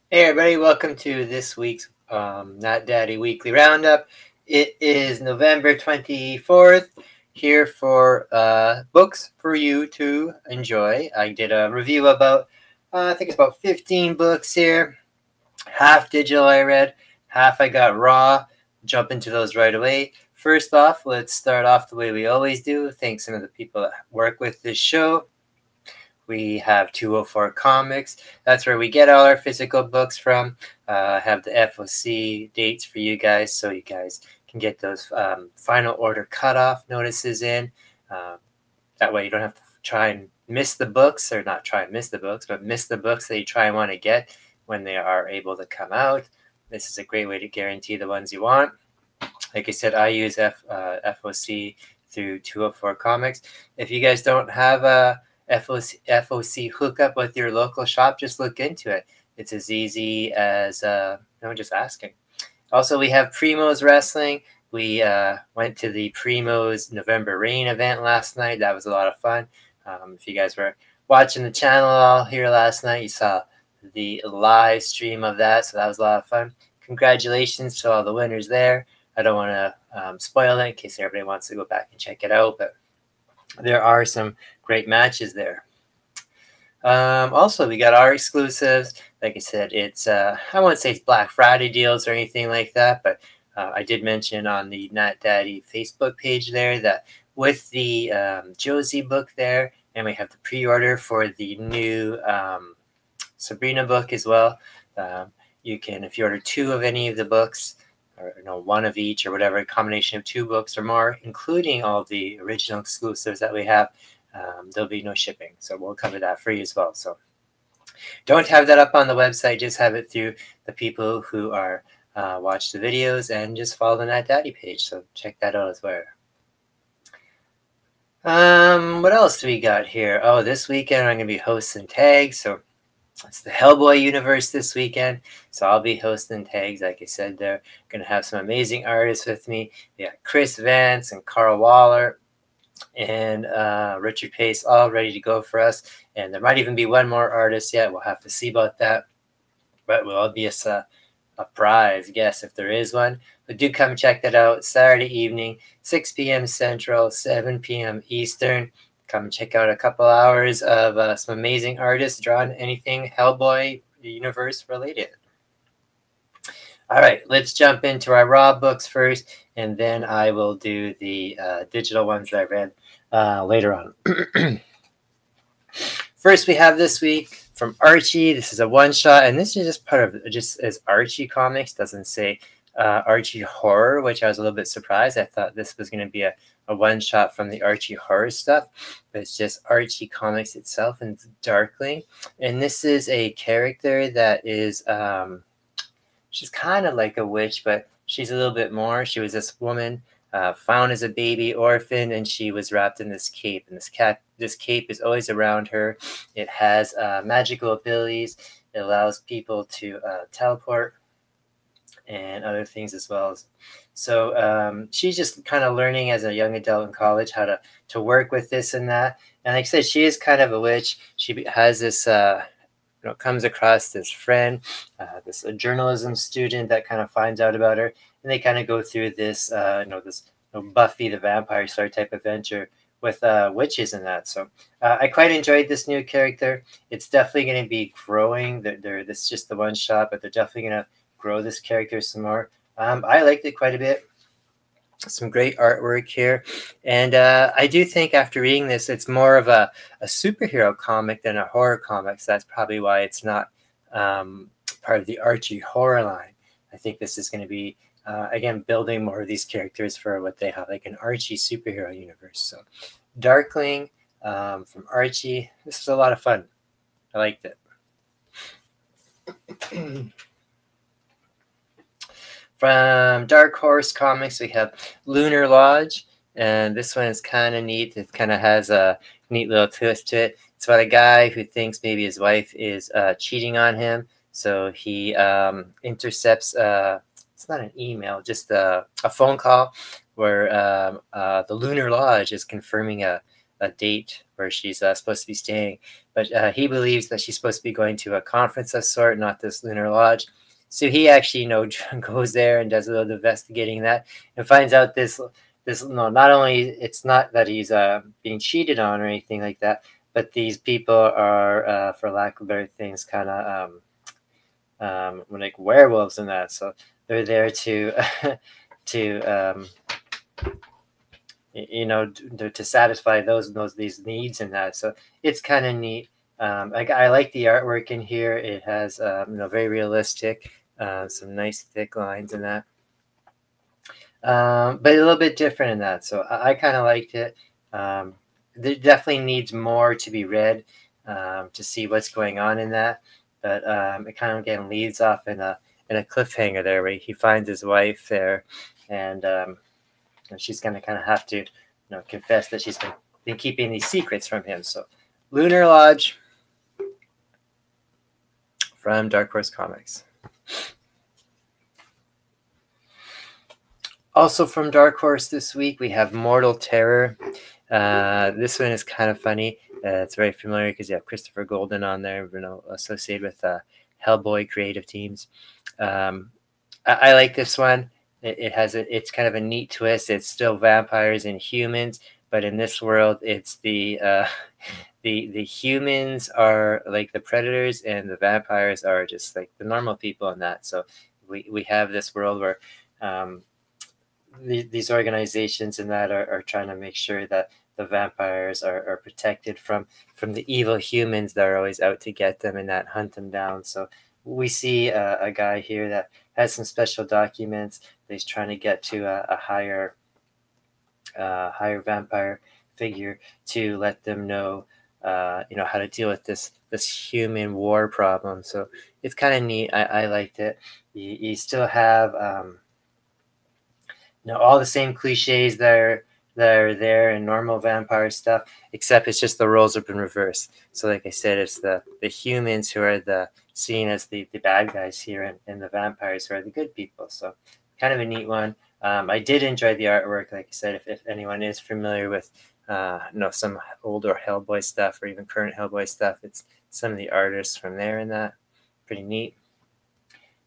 Hey everybody, welcome to this week's Not Daddy Weekly Roundup. It is November 24th, here for books for you to enjoy. I did a review about, I think it's about 15 books here. Half digital I read, half I got raw. Jump into those right away. First off, let's start off the way we always do. Thank some of the people that work with this show. We have 204 Comics. That's where we get all our physical books from. I have the FOC dates for you guys, so you guys can get those final order cutoff notices in. That way you don't have to try and miss the books, or not try and miss the books, but miss the books that you try and want to get when they are able to come out. This is a great way to guarantee the ones you want. Like I said, I use FOC through 204 Comics. If you guys don't have a FOC hookup with your local shop, just look into it. It's as easy as just asking. Also, we have Primo's Wrestling. We went to the Primo's November Rain event last night. That was a lot of fun. If you guys were watching the channel all here last night, you saw the live stream of that, so that was a lot of fun. Congratulations to all the winners there. I don't want to spoil it in case everybody wants to go back and check it out, but there are some great matches there. Also, we got our exclusives. Like I said, it's I won't say it's Black Friday deals or anything like that, but I did mention on the Not Daddy Facebook page there that with the Josie book there, and we have the pre-order for the new Sabrina book as well. You can, if you order 2 of any of the books, or one of each, or whatever, a combination of 2 books or more, including all the original exclusives that we have, there'll be no shipping. So we'll cover that for you as well. So don't have that up on the website, just have it through the people who are watch the videos, and just follow the Not Daddy page. So check that out as well. What else do we got here? Oh, this weekend I'm going to be hosting tags. So it's the Hellboy universe this weekend, so I'll be hosting tags. Like I said, they're going to have some amazing artists with me. We got Chris Vance and Carl Waller and Richard Pace all ready to go for us. And there might even be one more artist yet. We'll have to see about that. But we'll be a prize guess if there is one. But do come check that out. Saturday evening, 6 p.m. Central, 7 p.m. Eastern. Come check out a couple hours of some amazing artists drawing anything Hellboy universe related. All right, let's jump into our raw books first, and then I will do the digital ones that I read later on. First, we have this week from Archie. This is a one-shot, and this is just part of just as Archie Comics. Doesn't say Archie Horror, which I was a little bit surprised. I thought this was going to be a one-shot from the Archie Horror stuff, but it's just Archie Comics itself, and it's Darkling. And this is a character that is, she's kind of like a witch, but she's a little bit more. She was this woman found as a baby orphan, and she was wrapped in this cape, and this cape is always around her. It has magical abilities. It allows people to teleport and other things as well. So she's just kind of learning as a young adult in college how to work with this and that. And like I said, she is kind of a witch. She has this, comes across this friend, this journalism student that kind of finds out about her, and they kind of go through this, this Buffy the Vampire Slayer type adventure with witches and that. So I quite enjoyed this new character. It's definitely going to be growing. This is just the one shot, but they're definitely going to grow this character some more. I liked it quite a bit. Some great artwork here, and I do think after reading this, it's more of a superhero comic than a horror comic. So that's probably why it's not part of the Archie horror line. I think this is going to be again building more of these characters for what they have, like an Archie superhero universe. So Darkling from Archie, this was a lot of fun. I liked it. From Dark Horse Comics, we have Lunar Lodge, and this one is kind of neat. It kind of has a neat little twist to it. It's about a guy who thinks maybe his wife is cheating on him, so he intercepts, it's not an email, just a phone call where the Lunar Lodge is confirming a a date where she's supposed to be staying, but he believes that she's supposed to be going to a conference of sort, not this lunar lodge. So he actually, goes there and does a little investigating that, and finds out this no, not only it's not that he's being cheated on or anything like that, but these people are, for lack of better things, kind of like werewolves and that. So they're there to to to satisfy these needs and that. So it's kind of neat. I like the artwork in here. It has very realistic, some nice thick lines in that, but a little bit different in that. So I kind of liked it. There definitely needs more to be read to see what's going on in that. But it kind of again leads off in a cliffhanger there, where he finds his wife there, and she's going to kind of have to confess that she's been keeping these secrets from him. So Lunar Lodge from Dark Horse Comics. Also from Dark Horse this week, we have Mortal Terror. This one is kind of funny. It's very familiar because you have Christopher Golden on there, associated with Hellboy creative teams. I like this one. It's kind of a neat twist. It's still vampires and humans, but in this world, it's the humans are like the predators, and the vampires are just like the normal people in that. So we have this world where these organizations and that are trying to make sure that the vampires are protected from the evil humans that are always out to get them and that hunt them down. So we see a guy here that has some special documents that he's trying to get to a higher vampire figure to let them know how to deal with this human war problem. So it's kind of neat. I liked it. You still have all the same cliches that are there in normal vampire stuff, except it's just the roles have been reversed. So like I said, it's the humans who are seen as the bad guys here, and the vampires who are the good people. So kind of a neat one. I did enjoy the artwork. Like I said, if anyone is familiar with some older Hellboy stuff or even current Hellboy stuff, it's some of the artists from there and that. Pretty neat.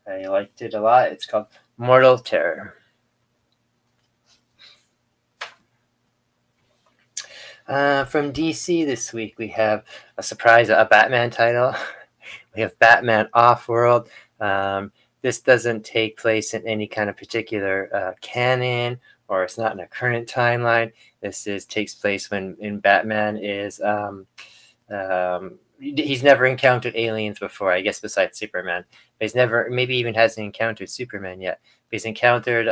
I liked it a lot. It's called Mortal Terror. From DC this week, we have a surprise, a Batman title. We have Batman Off-World. This doesn't take place in any kind of particular canon, or it's not in a current timeline. This takes place when Batman is he's never encountered aliens before, I guess, besides Superman. But maybe even hasn't encountered Superman yet. But he's encountered,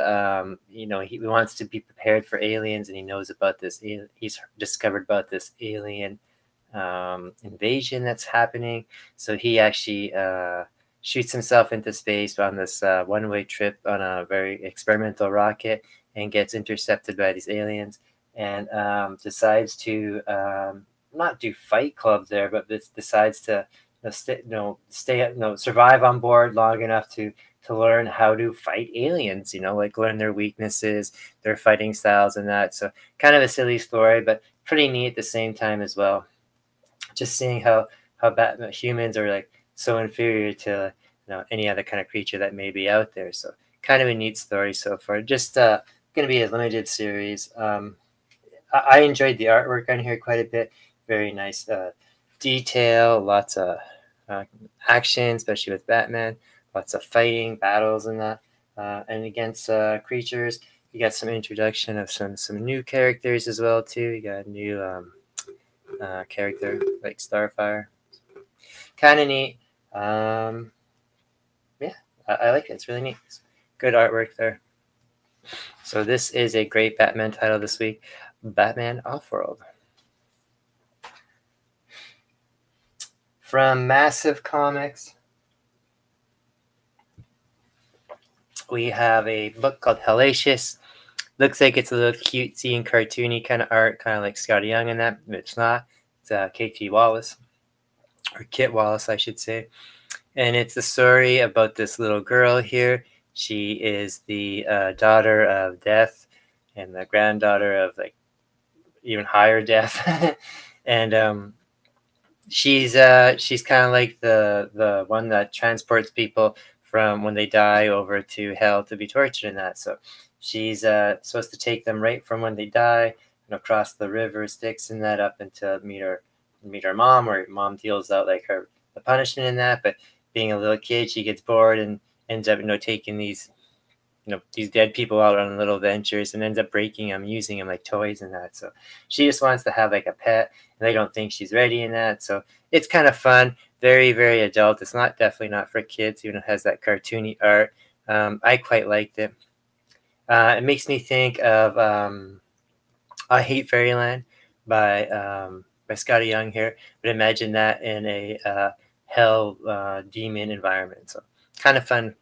he wants to be prepared for aliens, and he knows about this. He's discovered about this alien invasion that's happening. So he actually shoots himself into space on this one-way trip on a very experimental rocket, and gets intercepted by these aliens, and decides to not do Fight Club there, but decides to survive on board long enough to learn how to fight aliens, like learn their weaknesses, their fighting styles and that. So kind of a silly story, but pretty neat at the same time as well. Just seeing how humans are like so inferior to any other kind of creature that may be out there. So kind of a neat story so far. Just going to be a limited series. I enjoyed the artwork on here quite a bit. Very nice detail, lots of action, especially with Batman. Lots of fighting, battles, and that, and against creatures. You got some introduction of some new characters as well too. You got a new character like Starfire. Kind of neat. Yeah, I like it. It's really neat. It's good artwork there. So this is a great Batman title this week, Batman Off-World. From Massive Comics, we have a book called Hellacious. Looks like it's a little cutesy and cartoony kind of art, kind of like Scotty Young in that, but it's not. It's KT Wallace, or Kit Wallace, I should say. And it's a story about this little girl here. She is the daughter of Death and the granddaughter of even higher death. And she's kind of like the one that transports people from when they die over to hell to be tortured in that. So she's supposed to take them right from when they die and across the river Styx and that up into meet her mom, or mom deals out like her the punishment in that. But being a little kid, she gets bored and ends up taking these dead people out on little ventures and ends up breaking them, using them like toys and that. So she just wants to have like a pet, and they don't think she's ready in that. So it's kind of fun, very, very adult. It's definitely not for kids, even though it has that cartoony art. I quite liked it. It makes me think of I Hate Fairyland by Scotty Young here, but imagine that in a hell demon environment. So kind of fun.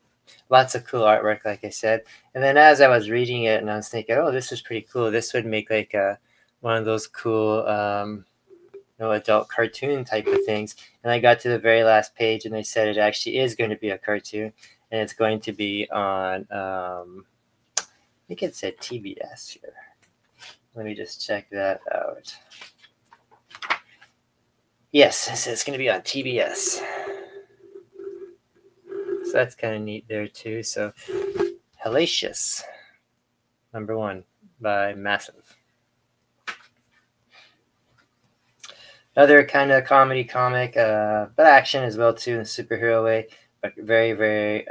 Lots of cool artwork, like I said. And then as I was reading it, and I was thinking, oh, this is pretty cool. This would make like one of those cool, adult cartoon type of things. And I got to the very last page, and they said it actually is going to be a cartoon, and it's going to be on, I think it said TBS here. Let me just check that out. Yes, it says it's going to be on TBS. So that's kind of neat there too. So Hellacious, #1 by Massive. Another kind of comedy comic, but action as well too in a superhero way, but very, very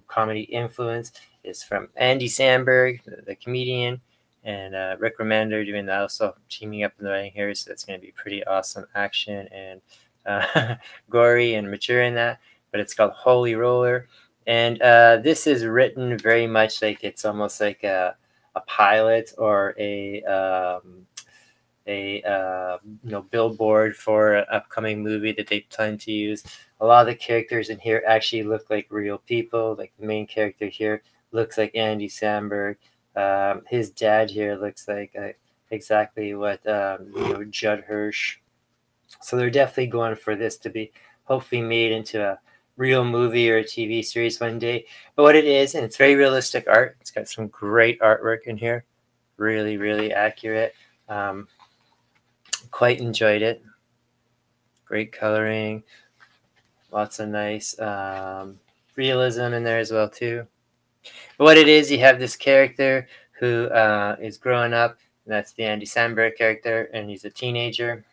comedy influence, is from Andy Samberg, the comedian, and Rick Remender doing that, also teaming up in the writing here. So that's going to be pretty awesome action and gory and mature in that. But it's called Holy Roller. And this is written very much like it's almost like a pilot or a billboard for an upcoming movie that they plan to use. A lot of the characters in here actually look like real people. Like the main character here looks like Andy Samberg. His dad here looks like exactly what Judd Hirsch. So they're definitely going for this to be hopefully made into a real movie or a TV series one day. But what it is, and it's very realistic art. It's got some great artwork in here. Really, really accurate. Quite enjoyed it. Great coloring. Lots of nice realism in there as well too. But what it is, you have this character who is growing up, and that's the Andy Samberg character, and he's a teenager.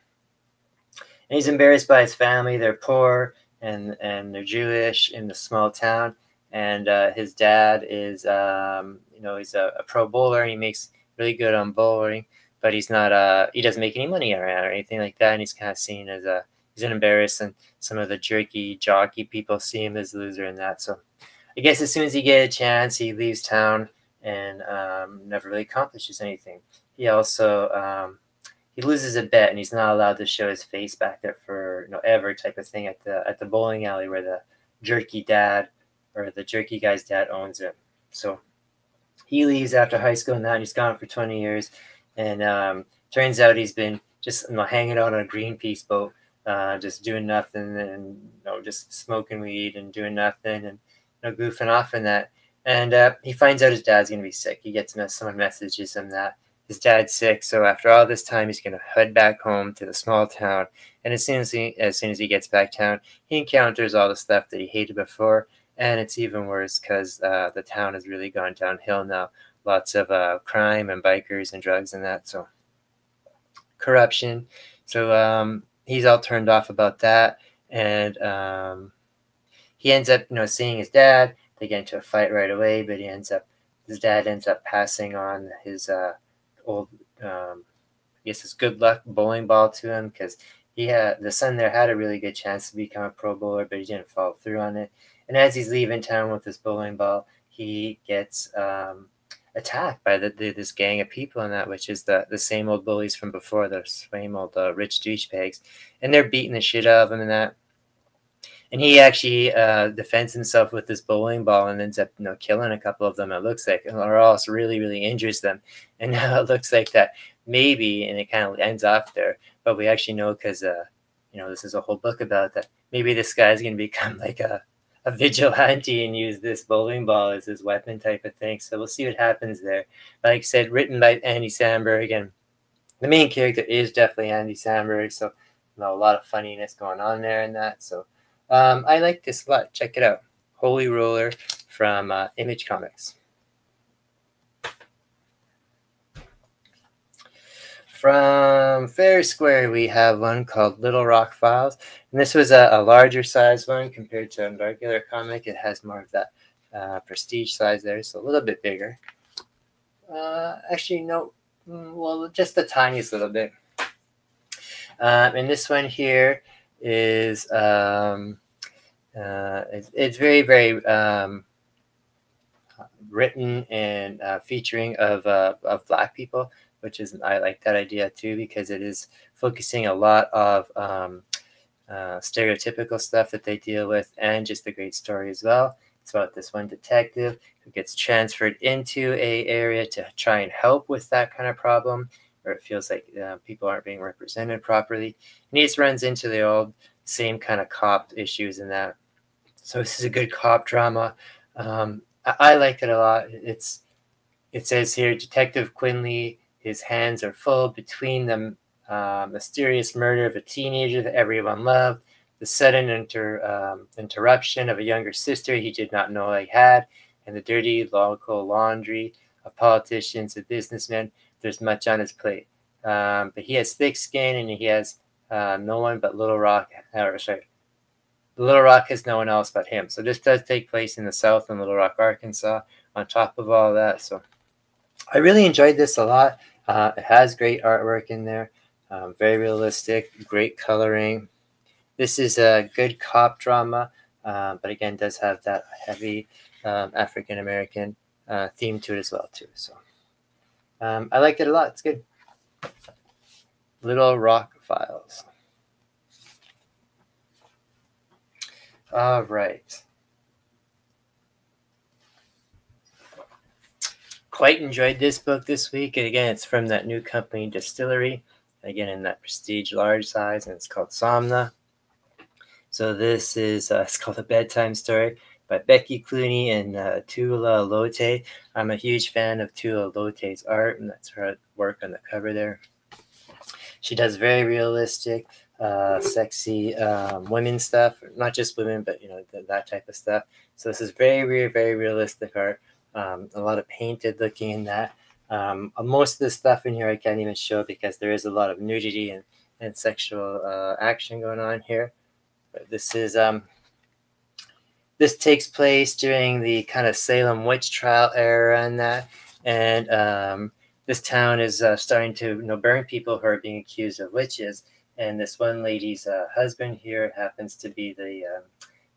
And he's embarrassed by his family. They're poor and they're Jewish in the small town. And his dad is, he's a pro bowler, and he makes really good on bowling, but he's not, he doesn't make any money around or anything like that. And he's kind of seen as he's an embarrassed, and some of the jerky jockey people see him as a loser in that. So I guess as soon as he gets a chance, he leaves town and never really accomplishes anything. He also, he loses a bet, and he's not allowed to show his face back there for ever type of thing at the bowling alley where the jerky guy's dad owns it. So he leaves after high school and that, and he's gone for 20 years. And turns out he's been just hanging out on a Greenpeace boat, just doing nothing, and just smoking weed and doing nothing, and goofing off in that. And he finds out his dad's gonna be sick. He gets someone messages him that his dad's sick. So after all this time, he's gonna head back home to the small town. And as soon as he gets back town, he encounters all the stuff that he hated before, and it's even worse because the town has really gone downhill now. Lots of crime and bikers and drugs and that. So corruption. So he's all turned off about that, and he ends up seeing his dad. They get into a fight right away, but his dad ends up passing on his old his good luck bowling ball to him, because the son there had a really good chance to become a pro bowler, but he didn't follow through on it. And as he's leaving town with this bowling ball, he gets attacked by this gang of people in that, which is the same old bullies from before, the same old rich douchebags, and they're beating the shit out of him in that. And he actually defends himself with this bowling ball and ends up killing a couple of them, it looks like, or else really, really injures them. And now it looks like that maybe, and it kind of ends off there, but we actually know, because this is a whole book about that, maybe this guy's going to become like a vigilante and use this bowling ball as his weapon type of thing. So we'll see what happens there. Like I said, written by Andy Samberg, and the main character is definitely Andy Samberg, so a lot of funniness going on there in that. So I like this a lot. Check it out. Holy Roller from Image Comics. From FairSquare, we have one called Little Rock Files, and this was a larger size one compared to a regular comic. It has more of that prestige size there, so a little bit bigger. Actually, no, well, just the tiniest little bit. And this one here is it's very, very written and featuring of Black people, which is, I like that idea too, because it is focusing a lot of stereotypical stuff that they deal with, and just a great story as well. It's about this one detective who gets transferred into a area to try and help with that kind of problem, where it feels like people aren't being represented properly. And he just runs into the old same kind of cop issues in that. So this is a good cop drama. I liked it a lot. It says here, Detective Quinley, his hands are full between the mysterious murder of a teenager that everyone loved, the sudden interruption of a younger sister he did not know he had, and the dirty local laundry of politicians and businessmen. There's much on his plate. But he has thick skin, and he has no one but Little Rock. Little Rock has no one else but him. So this does take place in the South in Little Rock, Arkansas, on top of all that. So I really enjoyed this a lot. It has great artwork in there, very realistic, great coloring. This is a good cop drama, but again, does have that heavy African-American theme to it as well, too. So I liked it a lot. It's good. Little Rock Files. All right. Quite enjoyed this book this week. And again, it's from that new company, DSTRLY. Again, in that prestige large size, and it's called Somna. So this is, it's called A Bedtime Story by Becky Clooney and Tula Lote. I'm a huge fan of Tula Lote's art, and that's her work on the cover there. She does very realistic, sexy women stuff, not just women, but that type of stuff. So this is very, very realistic art. A lot of painted looking in that. Most of the stuff in here I can't even show because there is a lot of nudity and sexual action going on here. But this is this takes place during the kind of Salem witch trial era and that, and this town is starting to burn people who are being accused of witches. And this one lady's husband here happens to be the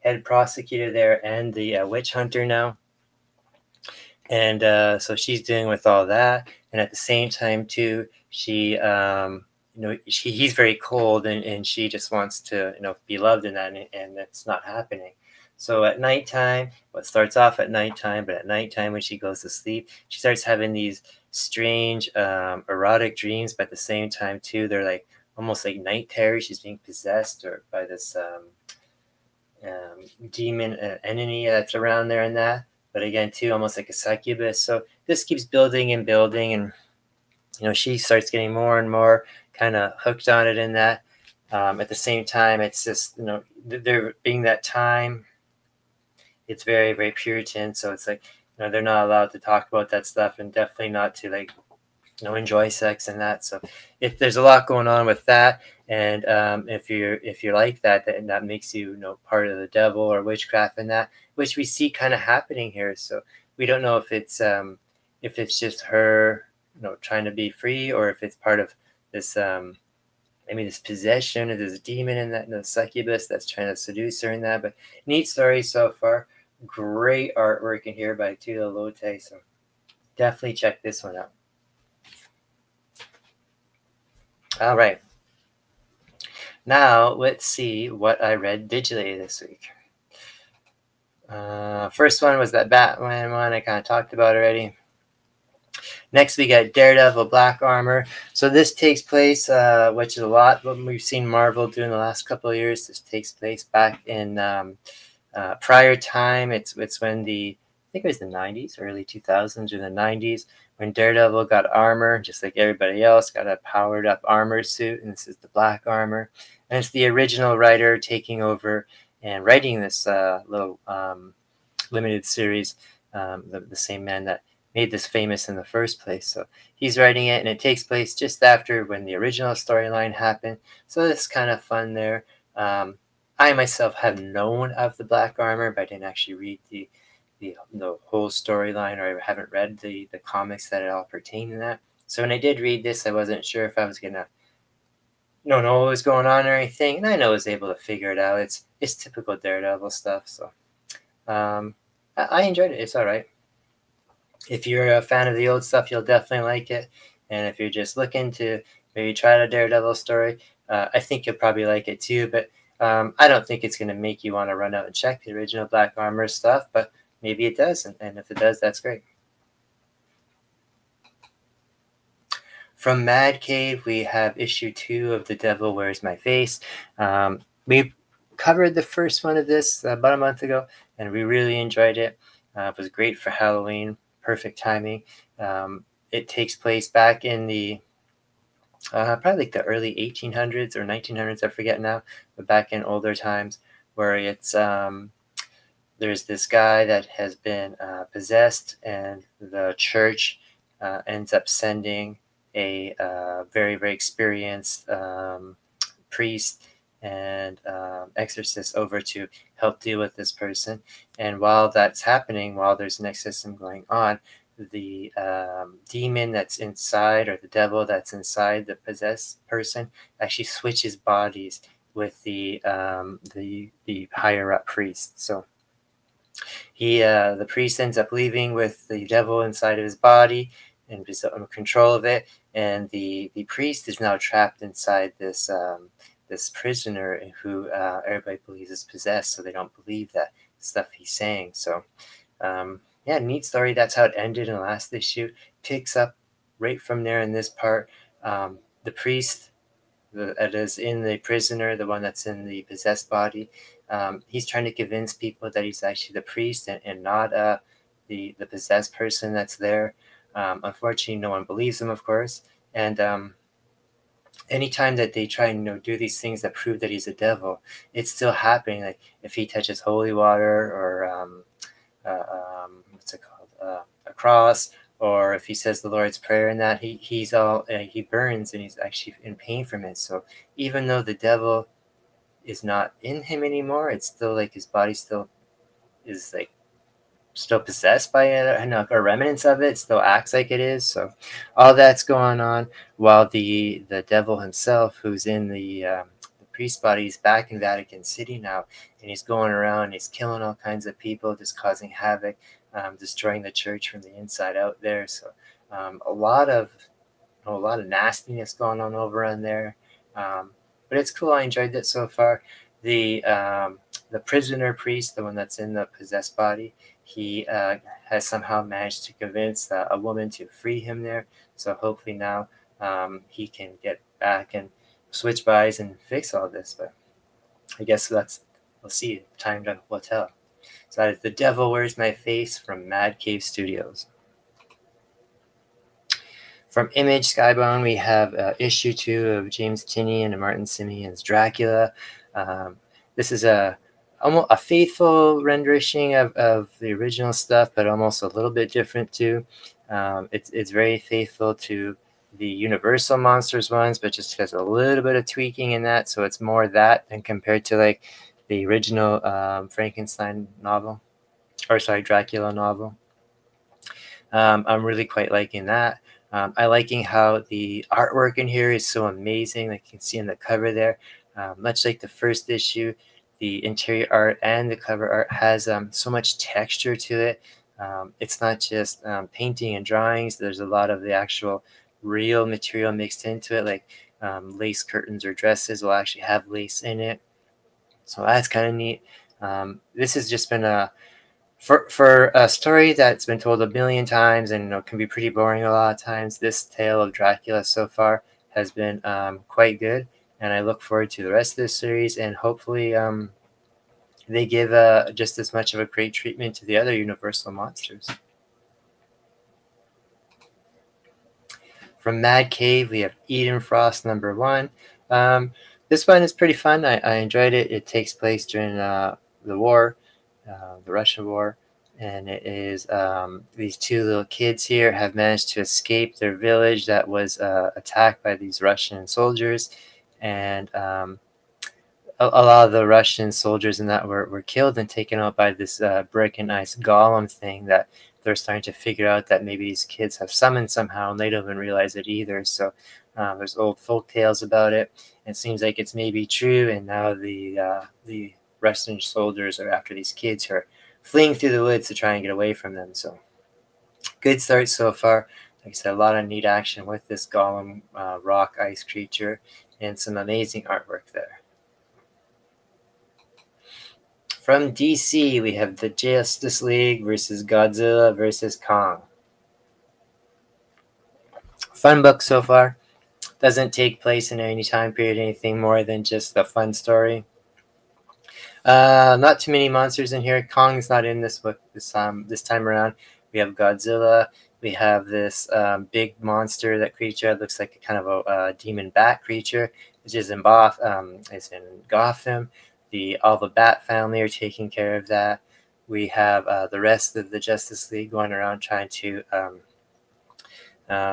head prosecutor there and the witch hunter now. And so she's dealing with all that, and at the same time too, she he's very cold, and she just wants to be loved in that, and that's not happening. So at nighttime, what starts off at nighttime, but at nighttime when she goes to sleep, she starts having these strange erotic dreams, but at the same time too, they're like almost like night terrors. She's being possessed or by this demon entity that's around there and that. But again, too, almost like a succubus. So this keeps building and building, and she starts getting more and more kind of hooked on it in that. At the same time, it's just there being that time, it's very, very Puritan. So it's like they're not allowed to talk about that stuff, and definitely not to enjoy sex and that. So if there's a lot going on with that, and if you're like that, then that makes you part of the devil or witchcraft and that, which we see kind of happening here. So we don't know if it's just her trying to be free, or if it's part of this maybe this possession or this demon in that succubus that's trying to seduce her in that. But neat story so far. Great artwork in here by Tula Lote. So definitely check this one out. All right. Now let's see what I read digitally this week. First one was that Batman one I kind of talked about already. Next we got Daredevil Black Armor. So this takes place, which is a lot what we've seen Marvel do in the last couple of years. This takes place back in prior time. It's when the think it was the 90s, early 2000s or the 90s, when Daredevil got armor, just like everybody else, got a powered up armor suit, and this is the black armor. And it's the original writer taking over and writing this little limited series, the same man that made this famous in the first place. So he's writing it, and it takes place just after when the original storyline happened. So it's kind of fun there. I myself have known of the Black Armor, but I didn't actually read the whole storyline, or I haven't read the comics that all pertain to that. So when I did read this, I wasn't sure if I was gonna know what was going on or anything, and I know I was able to figure it out. It's typical Daredevil stuff. So um, I enjoyed it. It's all right. If you're a fan of the old stuff, you'll definitely like it. And if you're just looking to maybe try the Daredevil story, I think you'll probably like it too. But I don't think it's going to make you want to run out and check the original Black Armor stuff, but maybe it does. And if it does, that's great. From Mad Cave, we have issue 2 of The Devil Wears My Face. We covered the first one of this about a month ago, and we really enjoyed it. It was great for Halloween, perfect timing. It takes place back in the probably like the early 1800s or 1900s, I forget now, but back in older times, where it's there's this guy that has been possessed, and the church ends up sending a very, very experienced priest and exorcist over to help deal with this person. And while that's happening, while there's an exorcism going on, the demon that's inside, or the devil that's inside the possessed person, actually switches bodies with the higher up priest. So the priest ends up leaving with the devil inside of his body and is under control of it, and the priest is now trapped inside this prisoner who everybody believes is possessed, so they don't believe that stuff he's saying. So yeah, neat story. That's how it ended in the last issue. Picks up right from there in this part. The priest that is in the prisoner, the one that's in the possessed body, he's trying to convince people that he's actually the priest and not the possessed person that's there. Unfortunately, no one believes him, of course. And anytime that they try and do these things that prove that he's a devil, it's still happening. Like if he touches holy water, or what's it called, a cross, or if he says the Lord's Prayer, and that he burns, and he's actually in pain from it. So even though the devil is not in him anymore, it's still like his body still is like still possessed by it, or remnants of it, still acts like it is. So all that's going on while the devil himself, who's in the priest body, is back in Vatican City now, and he's going around, he's killing all kinds of people, just causing havoc, destroying the church from the inside out there. So a lot of nastiness going on over on there, but it's cool. I enjoyed it so far. The prisoner priest, the one that's in the possessed body, he has somehow managed to convince a woman to free him there. So hopefully now he can get back and switch bodies and fix all this. But I guess we'll see. Time will tell. So that is The Devil Wears My Face from Mad Cave Studios. From Image Skybound, we have issue 2 of James Tinney and Martin Simeon's Dracula. This is almost a faithful rendition of the original stuff, but almost a little bit different too. It's very faithful to the Universal Monsters ones, but just has a little bit of tweaking in that. So it's more that than compared to like the original Frankenstein novel, or sorry, Dracula novel. I'm really quite liking that. I liking how the artwork in here is so amazing. Like you can see in the cover there, much like the first issue, the interior art and the cover art has so much texture to it. It's not just painting and drawings. There's a lot of the actual real material mixed into it, like lace curtains or dresses will actually have lace in it. So that's kind of neat. This has just been for a story that's been told a million times and can be pretty boring a lot of times. This tale of Dracula so far has been quite good, and I look forward to the rest of this series, and hopefully they give just as much of a great treatment to the other Universal monsters. From Mad Cave, we have Eden Frost #1. This one is pretty fun. I enjoyed it. It takes place during the war, the Russian war, and it is these two little kids here have managed to escape their village that was attacked by these Russian soldiers, and a lot of the Russian soldiers in that were killed and taken out by this brick and ice golem thing that they're starting to figure out that maybe these kids have summoned somehow, and they don't even realize it either. So there's old folk tales about it. It seems like it's maybe true, and now the Russian soldiers are after these kids who are fleeing through the woods to try and get away from them. So good start so far. Like I said, a lot of neat action with this golem rock ice creature, and some amazing artwork there. From DC, we have the Justice League versus Godzilla versus Kong. Fun book so far. Doesn't take place in any time period, anything more than just a fun story. Not too many monsters in here. Kong's not in this book this time around. We have Godzilla. We have this big monster, that creature. It looks like a kind of a demon bat creature, which is in Gotham. All the Bat family are taking care of that. We have the rest of the Justice League going around trying to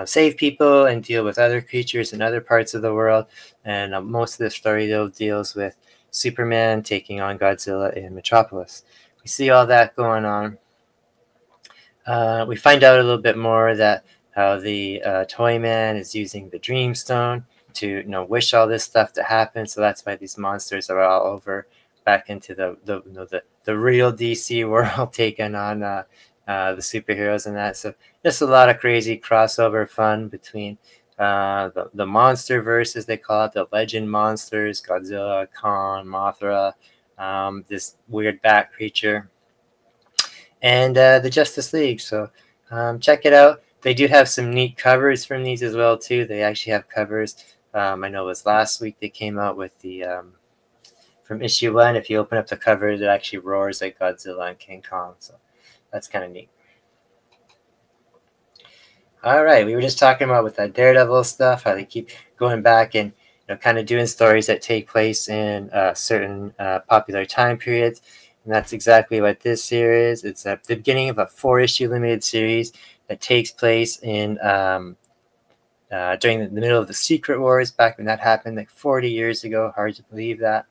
save people and deal with other creatures in other parts of the world. And most of the story, though, deals with Superman taking on Godzilla in Metropolis. We see all that going on. We find out a little bit more that how the Toyman is using the Dreamstone to wish all this stuff to happen. So that's why these monsters are all over back into the real DC world, taking on the superheroes and that. So just a lot of crazy crossover fun between the monster verse, as they call it, the legend monsters, Godzilla, Kong, Mothra, this weird bat creature, and the Justice League. So check it out. They do have some neat covers from these as well too. They actually have covers. I know it was last week they came out with the from issue 1. If you open up the cover, it actually roars like Godzilla and King Kong. So that's kind of neat. All right, we were just talking about with that Daredevil stuff, how they keep going back and kind of doing stories that take place in certain popular time periods. And that's exactly what this here is. It's at the beginning of a 4-issue limited series that takes place in during the middle of the Secret Wars, back when that happened like 40 years ago. Hard to believe that.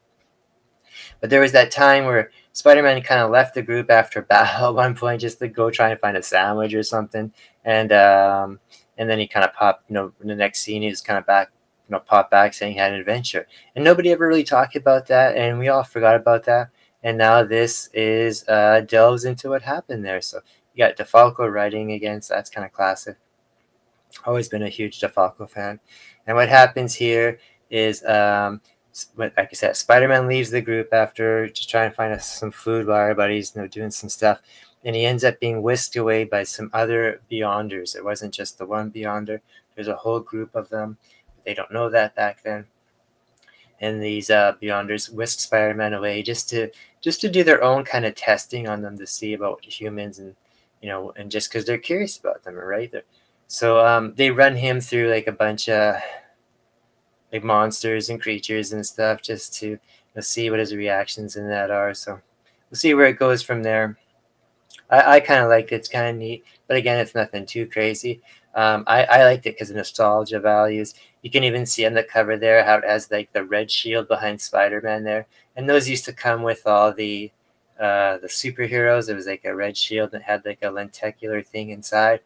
But there was that time where Spider-Man kind of left the group after battle at one point, just to go try and find a sandwich or something. And then he kind of popped, in the next scene, he was kind of back, popped back saying he had an adventure. And nobody ever really talked about that, and we all forgot about that. And now this is delves into what happened there. So you got DeFalco writing again, so that's kind of classic. Always been a huge DeFalco fan. And what happens here is, like I said, Spider-Man leaves the group after just trying to find some food while everybody's doing some stuff. And he ends up being whisked away by some other Beyonders. It wasn't just the one Beyonder. There's a whole group of them. They don't know that back then. And these Beyonders whisk Spider-Man away just to do their own kind of testing on them to see about humans, and and just because they're curious about them, right? So they run him through like a bunch of like monsters and creatures and stuff, just to see what his reactions in that are. So we'll see where it goes from there. I kind of liked it. It's kind of neat, but again, it's nothing too crazy. I liked it because of nostalgia values. You can even see on the cover there how it has like the red shield behind Spider-Man there, and those used to come with all the superheroes. It was like a red shield that had like a lenticular thing inside,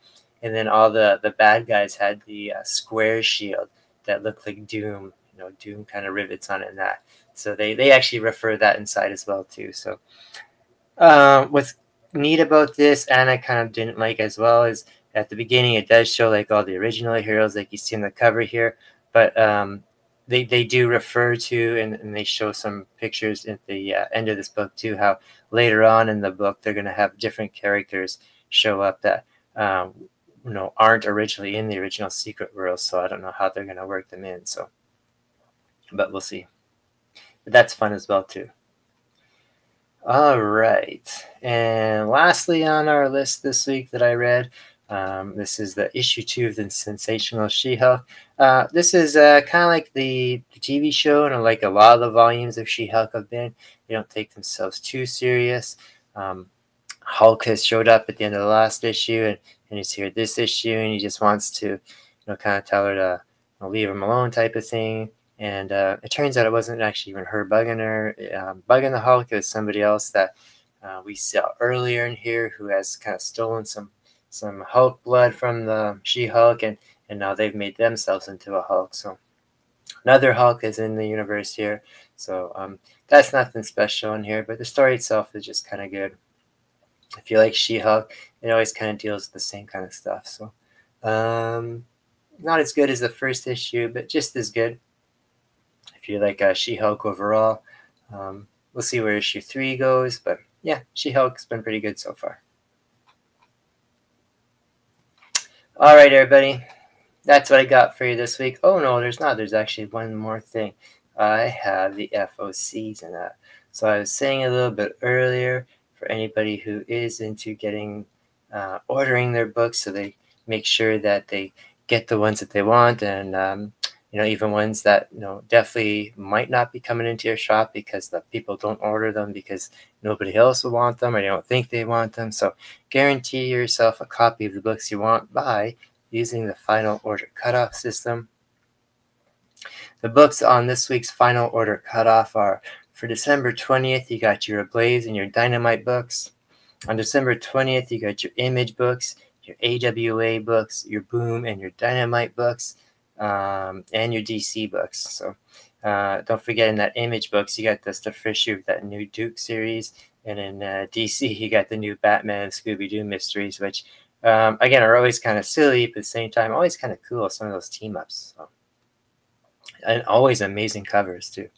and then all the bad guys had the square shield that looked like Doom. Doom kind of rivets on it and that. So they actually refer that inside as well too. So what's neat about this, and I kind of didn't like as well, is at the beginning it does show like all the original heroes like you see on the cover here, but they do refer to, and they show some pictures at the end of this book too, how later on in the book they're going to have different characters show up that aren't originally in the original Secret World. So I don't know how they're going to work them in, so but we'll see. But that's fun as well too. All right. And lastly on our list this week that I read, this is the issue 2 of the Sensational She-Hulk. This is kind of like the TV show, and like a lot of the volumes of She-Hulk have been. They don't take themselves too serious. Hulk has showed up at the end of the last issue, and he's here this issue, and he just wants to, kind of tell her to leave him alone type of thing. And it turns out it wasn't actually even her bugging her, bugging the Hulk. It was somebody else that we saw earlier in here who has kind of stolen some Hulk blood from the She-Hulk, and now they've made themselves into a Hulk. So another Hulk is in the universe here. So that's nothing special in here, but the story itself is just kind of good. If you like She-Hulk, it always kind of deals with the same kind of stuff. So not as good as the first issue, but just as good. If you like She-Hulk overall, we'll see where issue 3 goes. But yeah, She-Hulk's been pretty good so far. All right, everybody. That's what I got for you this week. Oh, no, there's not. There's actually one more thing. I have the FOCs in that. So I was saying a little bit earlier, for anybody who is into getting ordering their books, so they make sure that they get the ones that they want, and even ones that definitely might not be coming into your shop because the people don't order them because nobody else will want them or they don't think they want them. So guarantee yourself a copy of the books you want by using the final order cutoff system. The books on this week's final order cutoff are: for December 20th, you got your Ablaze and your Dynamite books. On December 20th, you got your Image books, your AWA books, your Boom and your Dynamite books, and your DC books. So don't forget, in that Image books, you got the first issue of that new Duke series, and in DC, you got the new Batman and Scooby-Doo mysteries, which, again, are always kind of silly, but at the same time, always kind of cool, some of those team-ups. So. And always amazing covers, too.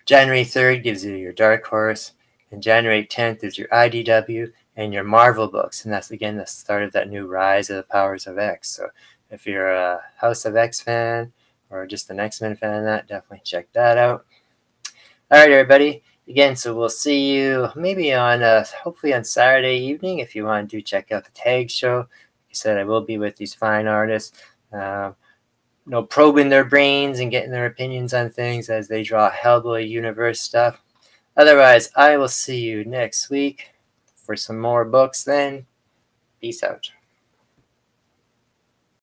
January 3rd gives you your Dark Horse, and January 10th is your IDW and your Marvel books, and that's, again, the start of that new Rise of the Powers of X. So if you're a House of X fan or just an X-Men fan, definitely check that out. All right, everybody. Again, so we'll see you maybe on, hopefully on Saturday evening. If you want to check out the Tag Show. Like I said, I will be with these fine artists, probing their brains and getting their opinions on things as they draw Hellboy universe stuff. Otherwise, I will see you next week for some more books then. Peace out.